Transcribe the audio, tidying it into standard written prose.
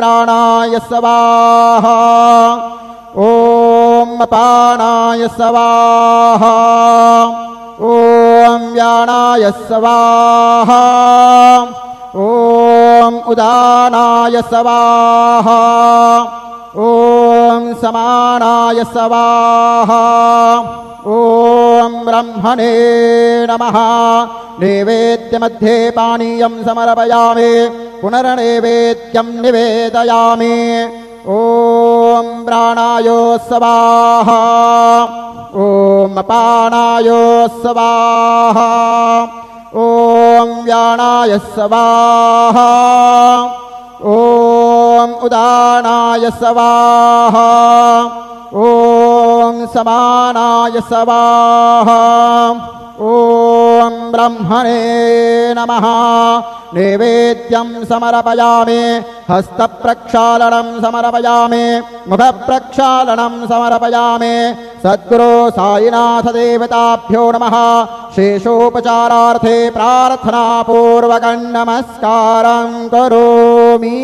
प्राणाय स्वाहा ॐ अपानाय स्वाहा ॐ व्यानाय स्वाहा ॐ उदानाय स्वाहा ॐ समानाय स्वाहा ॐ ब्रह्मणे नमः। नैवेद्यमध्ये पानीयं समर्पयामि पुनर्नैवेद्यं निवेदयामि। ॐ प्राणाय स्वाहा ॐ अपानाय स्वाहा ॐ व्यानाय स्वाहा ॐ उदानाय स्वाहा ॐ समानाय स्वाहा ॐ ब्रह्मणे नमः। नैवेद्यं समर्पयामि हस्तप्रक्षालनं समर्पयामि मुखप्रक्षालनं समर्पयामि। सद्गुरो साईनाथ देवताभ्यो नमः। शेषोपचारार्थे प्रार्थनापूर्वकं नमस्कारं करोमि।